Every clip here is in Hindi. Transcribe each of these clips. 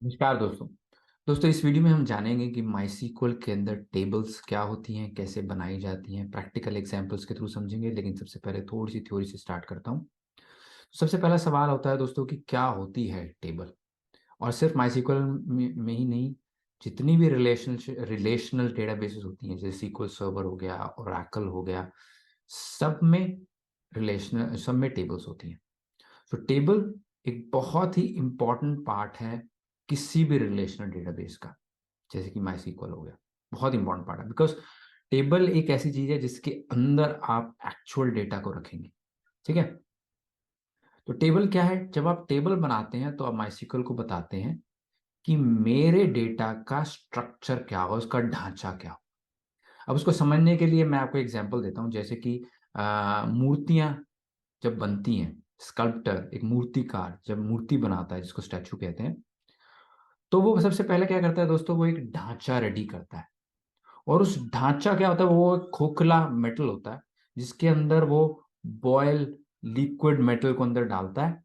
नमस्कार दोस्तों। इस वीडियो में हम जानेंगे कि माइस्क्ल के अंदर टेबल्स क्या होती हैं, कैसे बनाई जाती हैं, प्रैक्टिकल एग्जांपल्स के थ्रू समझेंगे। लेकिन सबसे पहले थोड़ी सी थ्योरी से स्टार्ट करता हूँ। सबसे पहला सवाल होता है दोस्तों कि क्या होती है टेबल। और सिर्फ माइस्क्ल में ही नहीं, जितनी भी रिलेशनल डेटाबेसेस होती हैं, जैसे सीक्वल सर्वर हो गया, ओरेकल हो गया, सब में सब में टेबल्स होती हैं। तो टेबल एक बहुत ही इंपॉर्टेंट पार्ट है किसी भी रिलेशनल डेटाबेस का, जैसे कि माई सीक्वल हो गया। बहुत इंपॉर्टेंट पार्ट है बिकॉज टेबल एक ऐसी चीज है जिसके अंदर आप एक्चुअल डेटा को रखेंगे। ठीक है। तो टेबल क्या है? जब आप टेबल बनाते हैं तो आप माई को बताते हैं कि मेरे डेटा का स्ट्रक्चर क्या हो, उसका ढांचा क्या हो। अब उसको समझने के लिए मैं आपको एग्जांपल देता हूँ। जैसे कि मूर्तियां जब बनती हैं, स्कल्प्टर एक मूर्तिकार जब मूर्ति बनाता है जिसको स्टैचू कहते हैं, तो वो सबसे पहले क्या करता है दोस्तों, वो एक ढांचा रेडी करता है। और उस ढांचा क्या होता है, वो एक खोखला मेटल होता है जिसके अंदर वो बॉयल लिक्विड मेटल को अंदर डालता है।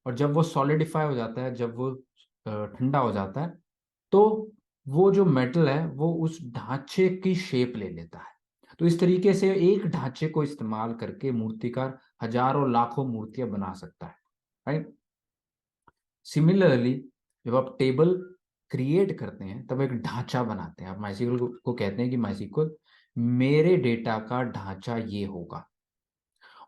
और जब वो सॉलिडिफाई हो जाता है, जब वो ठंडा हो जाता है, तो वो जो मेटल है वो उस ढांचे की शेप ले लेता है। तो इस तरीके से एक ढांचे को इस्तेमाल करके मूर्तिकार हजारों लाखों मूर्तियां बना सकता है। राइट। सिमिलरली, जब आप टेबल क्रिएट करते हैं तब एक ढांचा बनाते हैं। आप माइस्क्ल को कहते हैं कि माइस्क्ल मेरे डेटा का ढांचा ये होगा।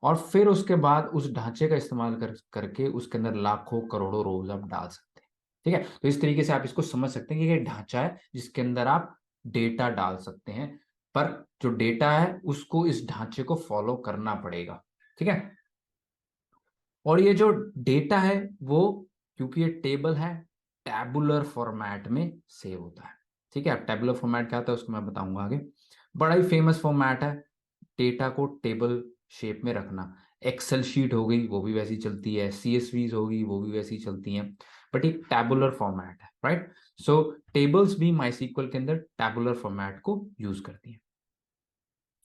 और फिर उसके बाद उस ढांचे का इस्तेमाल करके उसके अंदर लाखों करोड़ों रोज आप डाल सकते हैं। ठीक है। तो इस तरीके से आप इसको समझ सकते हैं कि ये ढांचा है जिसके अंदर आप डेटा डाल सकते हैं। पर जो डेटा है उसको इस ढांचे को फॉलो करना पड़ेगा। ठीक है। और ये जो डेटा है वो, क्योंकि ये टेबल है, टैबुलर फॉर्मेट में सेव होता है। ठीक है। टैबुलर फॉर्मेट क्या होता है उसको मैं बताऊंगा आगे। बड़ा ही फेमस फॉर्मेट है डेटा को टेबल शेप में रखना। एक्सेल शीट हो गई वो भी वैसी चलती है, सीएसवीज होगी वो भी वैसी चलती हैं। बट एक टैबुलर फॉर्मेट है। राइट। सो टेबल्स भी माइस्क्ल के अंदर टैबुलर फॉर्मेट को यूज करती हैं।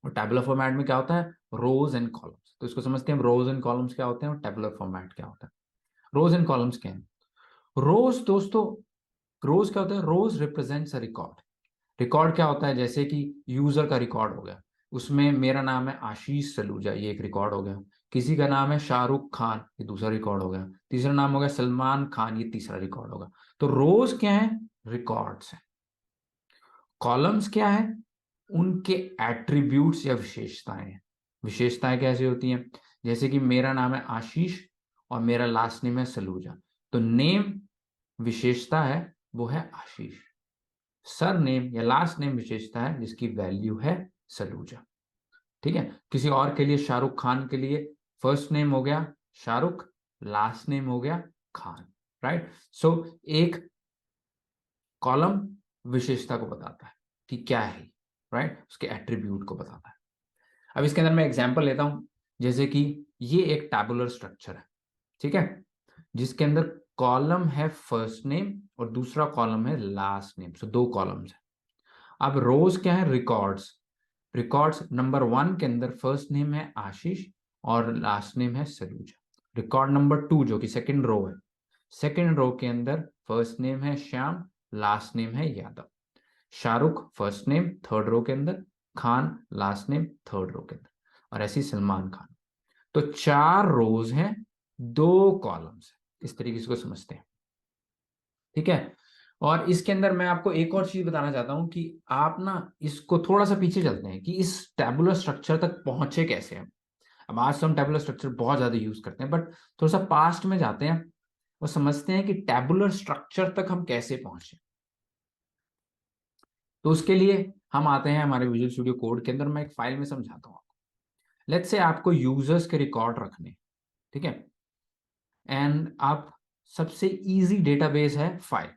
और टैबुलर फॉर्मेट में क्या होता है, रोज एंड कॉलम्स। तो इसको समझते हैं, रोज एंड कॉलम्स क्या होते हैं और टैबुलर फॉर्मेट क्या होता है। रोज एंड कॉलम्स क्या है? रोज दोस्तों, रोज क्या होता है? रोज रिप्रेजेंट्स अ रिकॉर्ड। रिकॉर्ड क्या होता है? जैसे कि यूजर का रिकॉर्ड हो गया, उसमें मेरा नाम है आशीष सलूजा, ये एक रिकॉर्ड हो गया। किसी का नाम है शाहरुख खान, ये दूसरा रिकॉर्ड हो गया। तीसरा नाम हो गया सलमान खान, ये तीसरा रिकॉर्ड होगा। तो रोज क्या है? रिकॉर्ड्स है। कॉलम्स क्या है? उनके एट्रीब्यूट्स या विशेषताएं हैं। विशेषताएं कैसे होती हैं? जैसे कि मेरा नाम है आशीष और मेरा लास्ट नेम है सलूजा। तो नेम विशेषता है, वो है आशीष। सर नेम या लास्ट नेम विशेषता है जिसकी वैल्यू है सलूजा। ठीक है। किसी और के लिए, शाहरुख खान के लिए फर्स्ट नेम हो गया शाहरुख, लास्ट नेम हो गया खान। राइट। सो एक कॉलम विशेषता को बताता है कि क्या है। राइट। उसके एट्रीब्यूट को बताता है। अब इसके अंदर मैं एग्जांपल लेता हूं। जैसे कि ये एक टैबुलर स्ट्रक्चर है। ठीक है। जिसके अंदर कॉलम है फर्स्ट नेम और दूसरा कॉलम है लास्ट नेम। सो दो कॉलम्स है। अब रोज क्या है? रिकॉर्ड्स। रिकॉर्ड्स नंबर 1 के अंदर फर्स्ट नेम है आशीष और लास्ट नेम है सलूजा। रिकॉर्ड नंबर 2 जो कि सेकंड रो है, सेकंड रो के अंदर फर्स्ट नेम है श्याम, लास्ट नेम है Yadav. Shahrukh first name third row के अंदर, Khan last name third row के अंदर, और ऐसी सलमान खान। तो 4 रोज हैं, 2 कॉलम्स हैं। इस तरीके से को समझते हैं। ठीक है। और इसके अंदर मैं आपको एक और चीज बताना चाहता हूं कि आप ना इसको थोड़ा सा पीछे चलते हैं कि इस टैबुलर स्ट्रक्चर तक पहुंचे कैसे हम। अब आज तो हम टैबुलर स्ट्रक्चर बहुत ज्यादा यूज करते हैं, बट थोड़ा सा पास्ट में जाते हैं और समझते हैं कि टैबुलर स्ट्रक्चर तक हम कैसे पहुंचे। तो उसके लिए हम आते हैं हमारे विजुअल स्टूडियो कोड के अंदर। मैं एक फाइल में समझाता हूँ आपको। लेट्स से आपको यूजर्स के रिकॉर्ड रखने। ठीक है। एंड आप, सबसे इजी डेटाबेस है फाइल।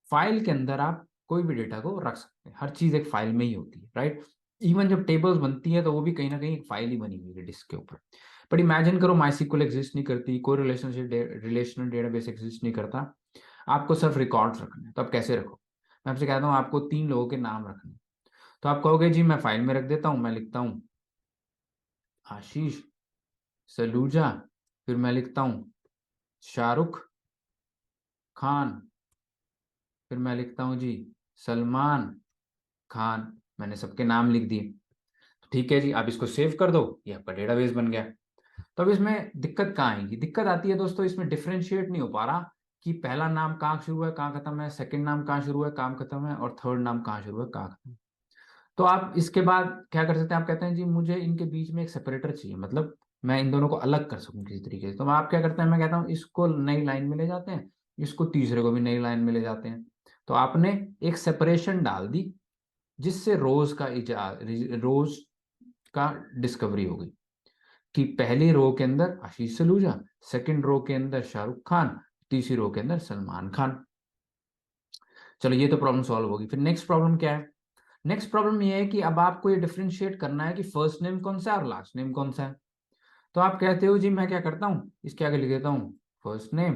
फाइल के अंदर आप कोई भी डेटा को रख सकते हैं। हर चीज एक फाइल में ही होती है। राइट। इवन जब टेबल्स बनती है तो वो भी कहीं ना कहीं एक फाइल ही बनी हुई है डिस्क के ऊपर। बट इमेजिन करो माइस्क्ल एग्जिस्ट नहीं करती, कोई रिलेशनल डेटाबेस एग्जिस्ट नहीं करता, आपको सिर्फ रिकॉर्ड्स रखने हैं। तो आप कैसे रखो? मैं आपसे कहता हूँ आपको 3 लोगों के नाम रखने हैं। तो आप कहोगे जी मैं फाइल में रख देता हूँ, मैं लिखता हूँ आशीष सलूजा, फिर मैं लिखता हूँ शाहरुख खान, फिर मैं लिखता हूँ जी सलमान खान, मैंने सबके नाम लिख दिए। ठीक है जी, आप इसको सेव कर दो, ये आपका डेटाबेस बन गया। तो अब इसमें दिक्कत कहाँ आएगी? दिक्कत आती है दोस्तों, इसमें डिफरेंशिएट नहीं हो पा रहा कि पहला नाम कहाँ शुरू है कहाँ खत्म है, सेकंड नाम कहाँ शुरू है कहाँ खत्म है, और थर्ड नाम कहाँ शुरू है कहाँ खत्म है। तो आप इसके बाद क्या कर सकते हैं, आप कहते हैं जी मुझे इनके बीच में एक सेपरेटर चाहिए, मतलब मैं इन दोनों को अलग कर सकूं किसी तरीके से। तो आप क्या करते हैं, मैं कहता हूँ इसको नई लाइन में ले जाते हैं, इसको तीसरे को भी नई लाइन में ले जाते हैं। तो आपने एक सेपरेशन डाल दी, जिससे रोज का डिस्कवरी होगी कि पहली रो के अंदर आशीष सलूजा, सेकंड रो के अंदर शाहरुख खान, तीसरी रो के अंदर सलमान खान। चलो ये तो प्रॉब्लम सॉल्व होगी। फिर नेक्स्ट प्रॉब्लम क्या है? नेक्स्ट प्रॉब्लम ये है कि अब आपको ये डिफरेंशिएट करना है कि फर्स्ट नेम कौन सा है और लास्ट नेम कौन सा है। तो आप कहते हो जी मैं क्या करता हूं, इसके आगे लिख देता हूं फर्स्ट नेम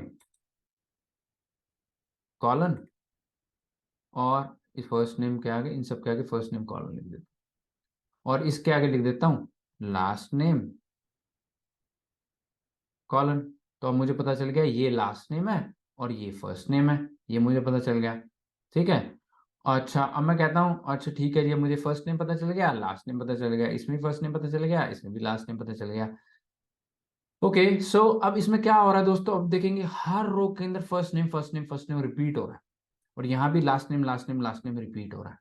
कॉलन, और इस फर्स्ट नेम के आगे, इन सब के आगे फर्स्ट नेम कॉलन लिख देता हूं, और इसके आगे लिख देता हूं लास्ट नेम कॉलन। तो अब मुझे पता चल गया ये लास्ट नेम है और ये फर्स्ट नेम है, ये मुझे पता चल गया। ठीक है। अच्छा अब मैं कहता हूँ अच्छा ठीक है जी, अब मुझे फर्स्ट नेम पता चल गया, लास्ट नेम पता चल गया, इसमें भी फर्स्ट नेम पता चल गया, इसमें भी लास्ट नेम पता चल गया। ओके सो अब इसमें क्या हो रहा है दोस्तों, अब देखेंगे हर रो के अंदर first name first name first name repeat हो रहा है, और यहाँ भी last name last name last name repeat हो रहा है।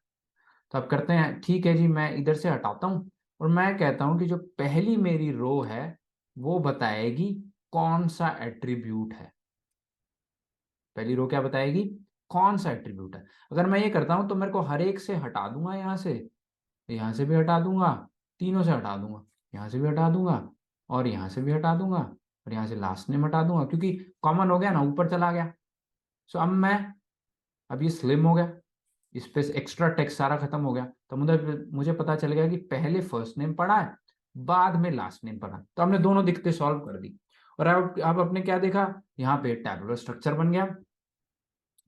तो अब करते हैं, ठीक है जी मैं इधर से हटाता हूँ, और मैं कहता हूँ कि जो पहली मेरी रो है वो बताएगी कौन सा एट्रीब्यूट है। पहली रो क्या बताएगी, कौन सा एट्रीब्यूट है। अगर मैं ये करता हूं तो मेरे को हर एक से हटा दूंगा, यहाँ से भी हटा दूंगा, तीनों से हटा दूंगा, यहाँ से भी हटा दूंगा, और यहाँ से भी हटा दूंगा, और यहाँ से लास्ट नेम हटा दूंगा, क्योंकि कॉमन हो गया ना, ऊपर चला गया। सो अब ये स्लिम हो गया, इस पे एक्स्ट्रा टेक्स्ट सारा खत्म हो गया। तो मुझे मुझे पता चल गया कि पहले फर्स्ट नेम पढ़ा है, बाद में लास्ट नेम पढ़ा। तो हमने दोनों दिक्कतें सॉल्व कर दी। और अब आपने क्या देखा, यहाँ पे टैबुलर स्ट्रक्चर बन गया।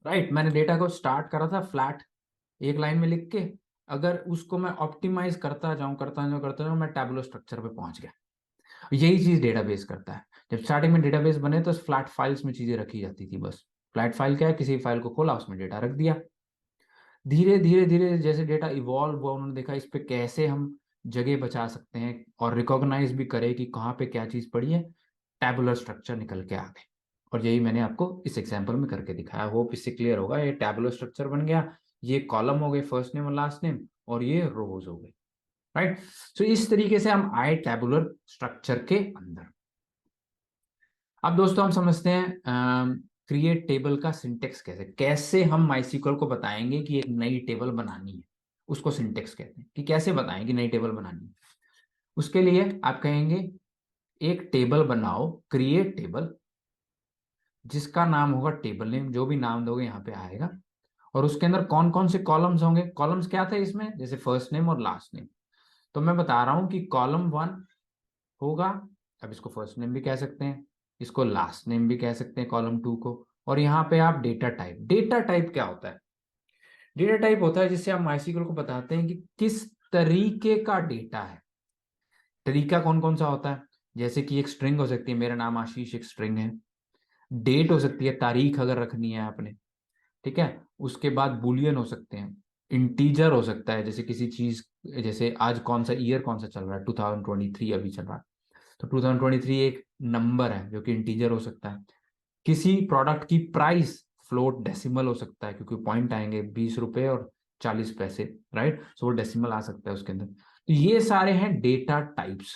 राइट, मैंने डेटा को स्टार्ट करा था फ्लैट एक लाइन में लिख के, अगर उसको मैं ऑप्टिमाइज करता जाऊं मैं टैबुलर स्ट्रक्चर पे पहुंच गया। यही चीज डेटाबेस करता है। जब स्टार्टिंग में डेटाबेस बने तो फ्लैट फाइल्स में चीजें रखी जाती थी बस। फ्लैट फाइल क्या है, किसी फाइल को खोला उसमें डेटा रख दिया। धीरे धीरे धीरे जैसे डेटा इवॉल्व हुआ, उन्होंने देखा इस पे कैसे हम जगह बचा सकते हैं और रिकॉग्नाइज भी करें कि कहाँ पे क्या चीज पड़ी है, टैबुलर स्ट्रक्चर निकल के आ गए। और यही मैंने आपको इस एग्जांपल में करके दिखाया। होप इससे क्लियर होगा। ये टैबुलर स्ट्रक्चर बन गया, ये कॉलम हो गए फर्स्ट नेम और लास्ट नेम, और ये रोज हो गए। राइट, सो इस तरीके से हम आए टैबुलर स्ट्रक्चर के अंदर। अब दोस्तों हम समझते हैं क्रिएट टेबल का सिंटेक्स कैसे कैसे हम माइस्क्ल को बताएंगे कि एक नई टेबल बनानी है। उसको सिंटेक्स कहते हैं कि कैसे बताएं कि नई टेबल बनानी है। उसके लिए आप कहेंगे एक टेबल बनाओ, क्रिएट टेबल, जिसका नाम होगा टेबल नेम, जो भी नाम दोगे यहाँ पे आएगा। और उसके अंदर कौन कौन से कॉलम्स होंगे, कॉलम्स क्या थे इसमें, जैसे फर्स्ट नेम और लास्ट नेम। तो मैं बता रहा हूं कि कॉलम 1 होगा, अब इसको फर्स्ट नेम भी कह सकते हैं, इसको लास्ट नेम भी कह सकते हैं कॉलम 2 को। और यहाँ पे आप डेटा टाइप क्या होता है, डेटा टाइप होता है जिससे हम माइस्क्ल को बताते हैं कि किस तरीके का डेटा है। तरीका कौन कौन सा होता है, जैसे कि एक स्ट्रिंग हो सकती है, मेरा नाम आशीष एक स्ट्रिंग है। डेट हो सकती है, तारीख अगर रखनी है आपने। ठीक है, उसके बाद बुलियन हो सकते हैं, इंटीजर हो सकता है, जैसे किसी चीज, जैसे आज कौन सा ईयर कौन सा चल रहा है, 2023 अभी चल रहा है, तो 2023 एक नंबर है जो कि इंटीजर हो सकता है। किसी प्रोडक्ट की प्राइस फ्लोट डेसिमल हो सकता है, क्योंकि पॉइंट आएंगे 20 रुपए और 40 पैसे। राइट, सो वो डेसिमल आ सकता है उसके अंदर। तो ये सारे हैं डेटा टाइप्स।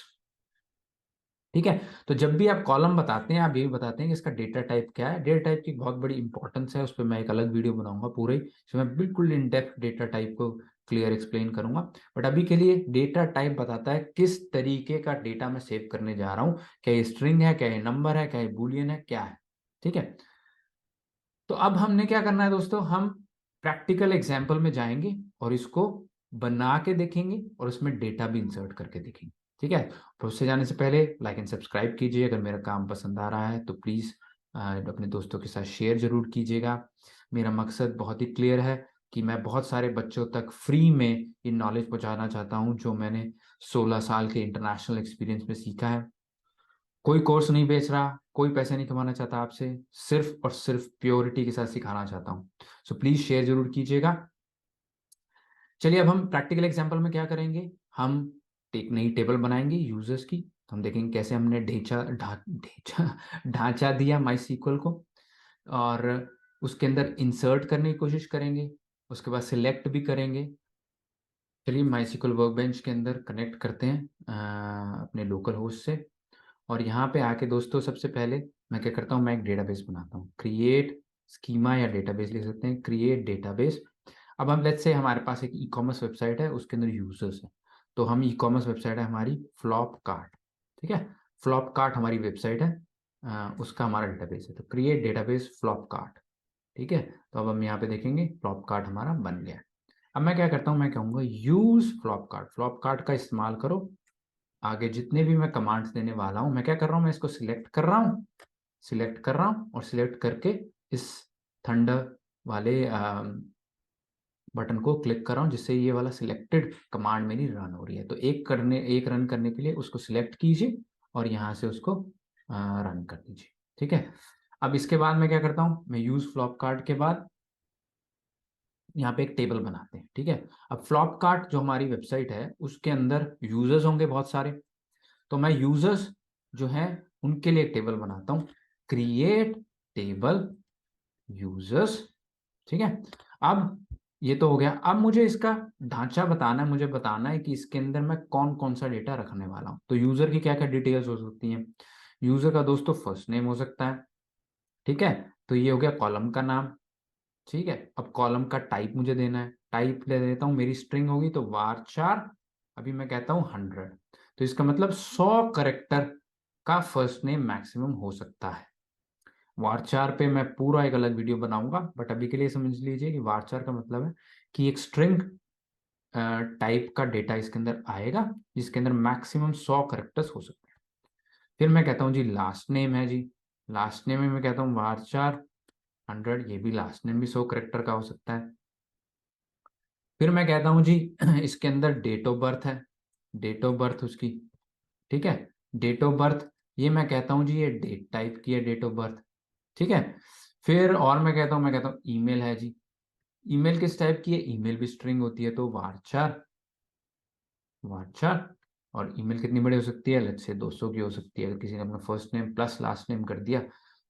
ठीक है, तो जब भी आप कॉलम बताते हैं आप ये भी बताते हैं कि इसका डेटा टाइप क्या है। डेटा टाइप की बहुत बड़ी इंपॉर्टेंस है, उस पर मैं एक अलग वीडियो बनाऊंगा पूरे, इसमें मैं बिल्कुल इन डेप्थ डेटा टाइप को क्लियर एक्सप्लेन करूंगा। बट अभी के लिए डेटा टाइप बताता है किस तरीके का डेटा मैं सेव करने जा रहा हूँ, क्या ये स्ट्रिंग है, क्या ये नंबर है, क्या ये बूलियन है, क्या है। ठीक है, तो अब हमने क्या करना है दोस्तों, हम प्रैक्टिकल एग्जाम्पल में जाएंगे और इसको बना के देखेंगे और उसमें डेटा भी इंसर्ट करके देखेंगे। ठीक है, तो उससे जाने से पहले लाइक एंड सब्सक्राइब कीजिए। अगर मेरा काम पसंद आ रहा है तो प्लीज़ अपने दोस्तों के साथ शेयर जरूर कीजिएगा। मेरा मकसद बहुत ही क्लियर है कि मैं बहुत सारे बच्चों तक फ्री में ये नॉलेज पहुंचाना चाहता हूं जो मैंने 16 साल के इंटरनेशनल एक्सपीरियंस में सीखा है। कोई कोर्स नहीं बेच रहा, कोई पैसे नहीं कमाना चाहता आपसे, सिर्फ और सिर्फ प्योरिटी के साथ सिखाना चाहता हूँ। सो प्लीज शेयर जरूर कीजिएगा। चलिए अब हम प्रैक्टिकल एग्जांपल में क्या करेंगे, हम एक नई टेबल बनाएंगे यूजर्स की। तो हम देखेंगे कैसे हमने ढांचा दिया माई सीक्वल को, और उसके अंदर इंसर्ट करने की कोशिश करेंगे, उसके बाद सिलेक्ट भी करेंगे। चलिए माई वर्कबेंच के अंदर कनेक्ट करते हैं अपने लोकल होस्ट से। और यहाँ पे आके दोस्तों सबसे पहले मैं क्या करता हूँ, मैं एक डेटाबेस बनाता हूँ। क्रिएट स्कीमा या डेटाबेस लिख सकते हैं, क्रिएट डेटाबेस। अब हम लेट्स से हमारे पास एक ई कॉमर्स वेबसाइट है, उसके अंदर यूजर्स है। तो हम ई कॉमर्स वेबसाइट है हमारी फ्लॉपकार्ट, ठीक है। फ्लॉपकार्ट हमारी वेबसाइट है, उसका हमारा डेटाबेस है। तो क्रिएट डेटाबेस फ्लॉपकार्ट, ठीक है। तो अब हम यहाँ पे देखेंगे फ्लॉपकार्ट हमारा बन गया। अब मैं क्या करता हूँ, मैं कहूँगा यूज फ्लॉपकार्ट, फ्लॉपकार्ट का इस्तेमाल करो। आगे जितने भी मैं कमांड्स देने वाला हूँ, मैं क्या कर रहा हूँ, मैं इसको सिलेक्ट कर रहा हूँ, सिलेक्ट कर रहा हूँ और सिलेक्ट करके इस थंडर वाले बटन को क्लिक कर रहा हूँ, जिससे ये वाला सिलेक्टेड कमांड मेरी रन हो रही है। तो एक रन करने के लिए उसको सिलेक्ट कीजिए और यहाँ से उसको रन कर दीजिए, ठीक है। अब इसके बाद मैं क्या करता हूँ, मैं यूज फ्लॉपकार्ट के बाद यहाँ पे एक टेबल बनाते हैं, ठीक है। अब फ्लॉपकार्ट जो हमारी वेबसाइट है उसके अंदर यूजर्स होंगे बहुत सारे। तो मैं यूजर्स जो है उनके लिए एक टेबल बनाता हूँ, क्रिएट टेबल यूजर्स, ठीक है। अब ये तो हो गया। अब मुझे इसका ढांचा बताना है, मुझे बताना है कि इसके अंदर मैं कौन कौन सा डेटा रखने वाला हूँ। तो यूजर की क्या क्या डिटेल्स हो सकती हैं। यूजर का दोस्तों फर्स्ट नेम हो सकता है, ठीक है। तो ये हो गया कॉलम का नाम, ठीक है। अब कॉलम का टाइप मुझे देना है, टाइप ले देता हूँ, मेरी स्ट्रिंग होगी तो varchar, अभी मैं कहता हूँ 100। तो इसका मतलब 100 करेक्टर का फर्स्ट नेम मैक्सिमम हो सकता है। varchar पे मैं पूरा एक अलग वीडियो बनाऊंगा, बट अभी के लिए समझ लीजिए कि varchar का मतलब है कि एक स्ट्रिंग टाइप का डेटा इसके अंदर आएगा, जिसके अंदर मैक्सिमम 100 करेक्टर्स हो सकते हैं। फिर मैं कहता हूँ जी लास्ट नेम है जी, लास्ट नेम में मैं कहता हूँ varchar 100, ये भी लास्ट नेम भी 100 करेक्टर का हो सकता है। फिर मैं कहता हूँ जी इसके अंदर डेट ऑफ बर्थ है, डेट ऑफ बर्थ उसकी, ठीक है। डेट ऑफ बर्थ ये मैं कहता हूँ जी ये डेट टाइप की है, डेट ऑफ बर्थ, ठीक है। फिर और मैं कहता हूँ ईमेल है जी, ईमेल किस टाइप की है, ईमेल भी स्ट्रिंग होती है, तो वारचार, वारचार। और ईमेल कितनी बड़ी हो सकती है, लेट्स से 200 की हो सकती है। अगर किसी ने अपना first name plus last name कर दिया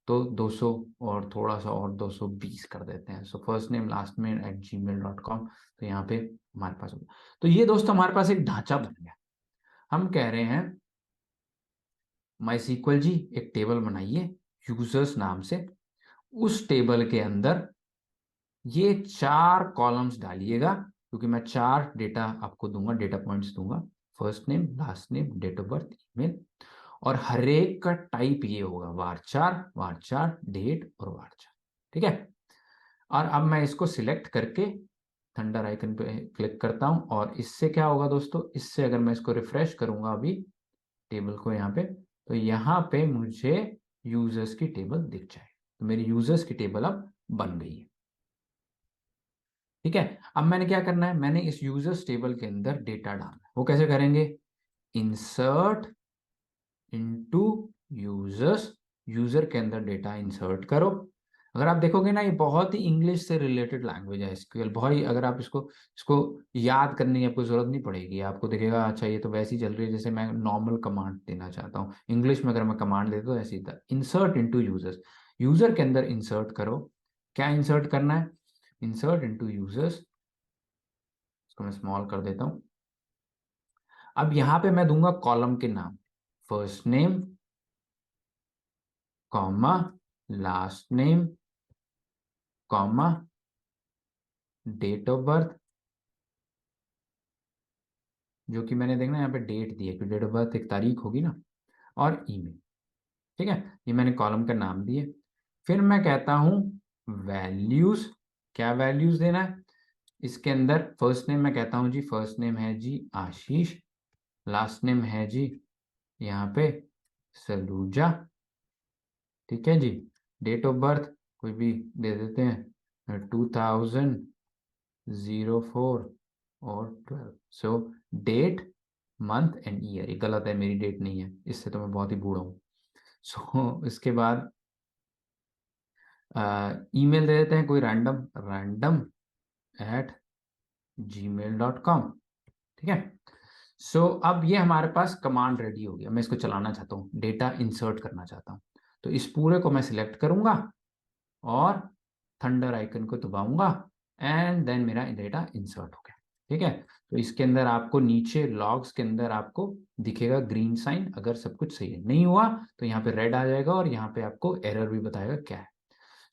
तो 200 और थोड़ा सा और 220 कर देते हैं। So first name last name @gmail.com। तो यहाँ पे हमारे पास हो गया। तो ये दोस्तों हमारे पास एक ढांचा बन गया। हम कह रहे हैं माई सीक्वल जी एक टेबल बनाइए यूजर्स नाम से, उस टेबल के अंदर ये 4 कॉलम्स डालिएगा, क्योंकि मैं 4 डेटा आपको दूंगा, डेटा पॉइंट्स दूंगा, first name last name date of birth email. और हर एक का टाइप ये होगा वारचार, वारचार डेट और वारचार, ठीक है। और अब मैं इसको सिलेक्ट करके थंडर आइकन पे क्लिक करता हूं, और इससे क्या होगा दोस्तों, इससे अगर मैं इसको रिफ्रेश करूंगा अभी टेबल को यहाँ पे, तो यहाँ पे मुझे यूजर्स की टेबल दिख जाए। तो मेरी यूजर्स की टेबल अब बन गई है, ठीक है। अब मैंने क्या करना है, मैंने इस यूजर्स टेबल के अंदर डेटा डालना है। वो कैसे करेंगे, इंसर्ट इनटू यूजर्स, यूजर के अंदर डेटा इंसर्ट करो। अगर आप देखोगे ना, ये बहुत ही इंग्लिश से रिलेटेड लैंग्वेज है एसक्यूएल, बहुत ही, अगर आप इसको इसको याद करने की आपको जरूरत नहीं पड़ेगी। आपको दिखेगा अच्छा ये तो वैसे ही चल रही है जैसे मैं नॉर्मल कमांड देना चाहता हूँ इंग्लिश में। अगर मैं कमांड देता तो ऐसे ही था, इंसर्ट इनटू यूजर्स, यूजर के अंदर इंसर्ट करो। क्या इंसर्ट करना है, इंसर्ट इनटू यूजर्स, इसको मैं स्मॉल कर देता हूं। अब यहां पे मैं दूंगा कॉलम के नाम, first name comma last name comma date of birth, जो कि मैंने देखना यहाँ पे डेट दी है क्योंकि डेट ऑफ बर्थ एक तारीख होगी ना, और ईमेल, ठीक है। ये मैंने कॉलम का नाम दिए। फिर मैं कहता हूं वैल्यूज, क्या वैल्यूज देना है इसके अंदर, फर्स्ट नेम मैं कहता हूं जी, फर्स्ट नेम है जी आशीष, लास्ट नेम है जी यहाँ पे सलूजा, ठीक है जी। डेट ऑफ बर्थ कोई भी दे देते हैं, 2004 और 12। सो डेट मंथ एंड ईयर, ये गलत है, मेरी डेट नहीं है, इससे तो मैं बहुत ही बूढ़ा हूँ। इसके बाद ईमेल दे देते हैं कोई रैंडम एट gmail.com। ठीक है। अब ये हमारे पास कमांड रेडी हो गया। मैं इसको चलाना चाहता हूँ, डेटा इंसर्ट करना चाहता हूँ। तो इस पूरे को मैं सिलेक्ट करूंगा और थंडर आइकन को दबाऊंगा एंड देन मेरा डेटा इंसर्ट हो गया। ठीक है। तो इसके अंदर आपको नीचे लॉग्स के अंदर आपको दिखेगा ग्रीन साइन, अगर सब कुछ सही है। नहीं हुआ तो यहाँ पे रेड आ जाएगा और यहाँ पे आपको एरर भी बताएगा क्या है।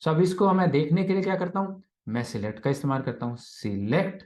अब इसको मैं देखने के लिए क्या करता हूँ, मैं सिलेक्ट का इस्तेमाल करता हूँ। सिलेक्ट,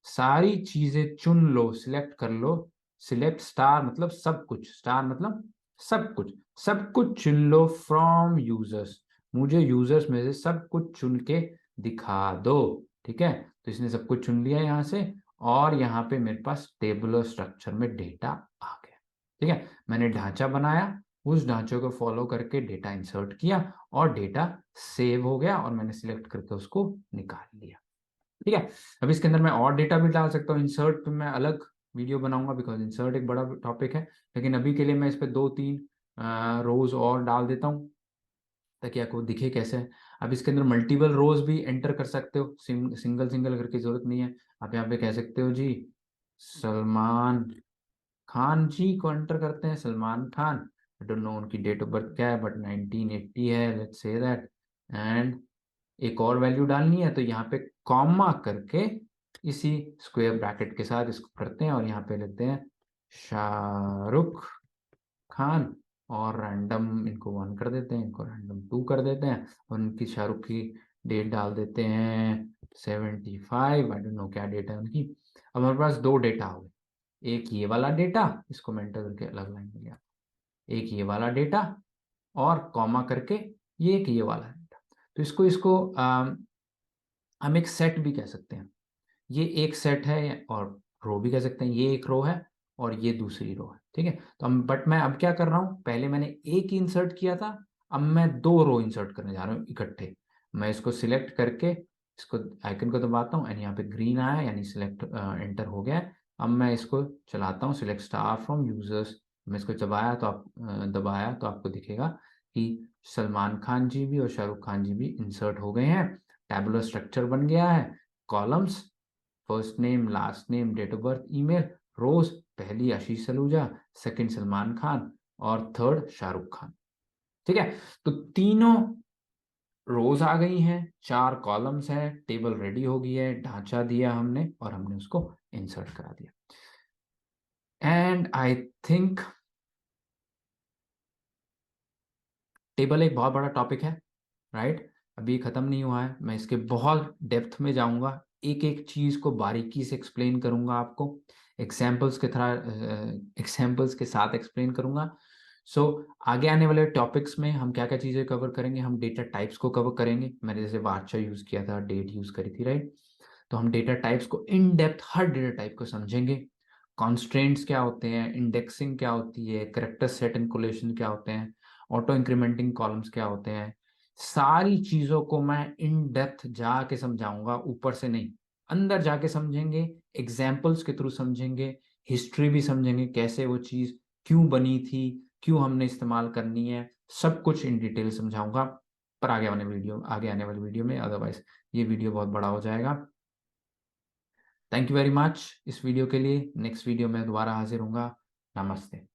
सारी चीजें चुन लो, सिलेक्ट कर लो। सिलेक्ट स्टार मतलब सब कुछ, स्टार मतलब सब कुछ, सब कुछ चुन लो फ्रॉम यूजर्स। मुझे यूजर्स में से सब कुछ चुन के दिखा दो। ठीक है। तो इसने सब कुछ चुन लिया यहाँ से और यहाँ पे मेरे पास टेबुलर स्ट्रक्चर में डेटा आ गया। ठीक है। मैंने ढांचा बनाया, उस ढांचे को फॉलो करके डेटा इंसर्ट किया और डेटा सेव हो गया और मैंने सिलेक्ट करके उसको निकाल लिया। ठीक है। अब इसके अंदर मैं और डेटा भी डाल सकता हूँ। इंसर्ट पे मैं अलग वीडियो बनाऊंगा बिकॉज इंसर्ट एक बड़ा टॉपिक है, लेकिन अभी के लिए मैं इस पे 2-3 रोज और डाल देता हूँ ताकि आपको दिखे कैसे है। अब इसके अंदर मल्टीपल रोज भी एंटर कर सकते हो, सिंगल सिंगल करके जरूरत नहीं है। आप यहाँ पे कह सकते हो जी सलमान खान जी को एंटर करते हैं, Salman Khan. I don't know उनकी डेट ऑफ बर्थ क्या है बट 1980 है, लेट्स से दैट। एंड एक और वैल्यू डालनी है तो यहाँ पे कॉमा करके इसी स्क्वायर ब्रैकेट के साथ इसको करते हैं और यहाँ पे लेते हैं शाहरुख खान और रैंडम इनको 1 कर देते हैं, इनको रैंडम 2 कर देते हैं और इनकी शाहरुख की डेट डाल देते हैं 75। आई डोंट नो क्या डेटा है उनकी। अब हमारे पास 2 डेटा हो गए, एक ये वाला डेटा, इसको मैं एंटर करके अलग लाइन में गया, एक ये वाला डेटा और कॉमा करके ये एक ये वाला डेटा। तो इसको इसको हम एक सेट भी कह सकते हैं। ये एक सेट है और रो भी कह सकते हैं, ये एक रो है और ये दूसरी रो है। ठीक है। तो हम बट मैं अब क्या कर रहा हूँ, पहले मैंने एक इंसर्ट किया था, अब मैं 2 रो इंसर्ट करने जा रहा हूँ इकट्ठे। मैं इसको सिलेक्ट करके इसको आइकन को दबाता हूँ एंड यहाँ पे ग्रीन आया यानी सिलेक्ट एंटर हो गया है। अब मैं इसको चलाता हूँ, सिलेक्ट स्टार फ्रॉम यूजर्स। मैं इसको दबाया तो आपको दिखेगा कि सलमान खान जी भी और शाहरुख खान जी भी इंसर्ट हो गए हैं। टैबुलर स्ट्रक्चर बन गया है। Columns, first name, last name, date of birth, email. Rows, पहली आशीष सलूजा, सेकंड सलमान खान और थर्ड शाहरुख खान। ठीक है। तो तीनों रोज आ गई हैं, 4 कॉलम्स हैं, टेबल रेडी हो गई है, ढांचा दिया हमने और हमने उसको इंसर्ट करा दिया। एंड आई थिंक टेबल एक बहुत बड़ा टॉपिक है, राइट। अभी खत्म नहीं हुआ है, मैं इसके बहुत डेप्थ में जाऊंगा, एक एक चीज को बारीकी से एक्सप्लेन करूंगा आपको, एग्जाम्पल्स के साथ एक्सप्लेन करूंगा। आगे आने वाले टॉपिक्स में हम क्या क्या चीजें कवर करेंगे, हम डेटा टाइप्स को कवर करेंगे। मैंने जैसे वार्चा यूज किया था, डेट यूज करी थी, राइट। तो हम डेटा टाइप्स को in depth her data type को समझेंगे। कॉन्स्ट्रेंट्स क्या होते हैं, इंडेक्सिंग क्या होती है, करेक्टर सेट एंड कोलेशन क्या होते हैं, ऑटो इंक्रीमेंटिंग कॉलम्स क्या होते हैं, सारी चीजों को मैं इन डेप्थ जाके समझाऊंगा, ऊपर से नहीं, अंदर जाके समझेंगे, एग्जाम्पल्स के थ्रू समझेंगे, हिस्ट्री भी समझेंगे, कैसे वो चीज क्यों बनी थी, क्यों हमने इस्तेमाल करनी है, सब कुछ इन डिटेल समझाऊंगा। पर आगे आने वाली वीडियो में, अदरवाइज ये वीडियो बहुत बड़ा हो जाएगा। थैंक यू वेरी मच इस वीडियो के लिए। नेक्स्ट वीडियो में दोबारा हाजिर होऊंगा। नमस्ते।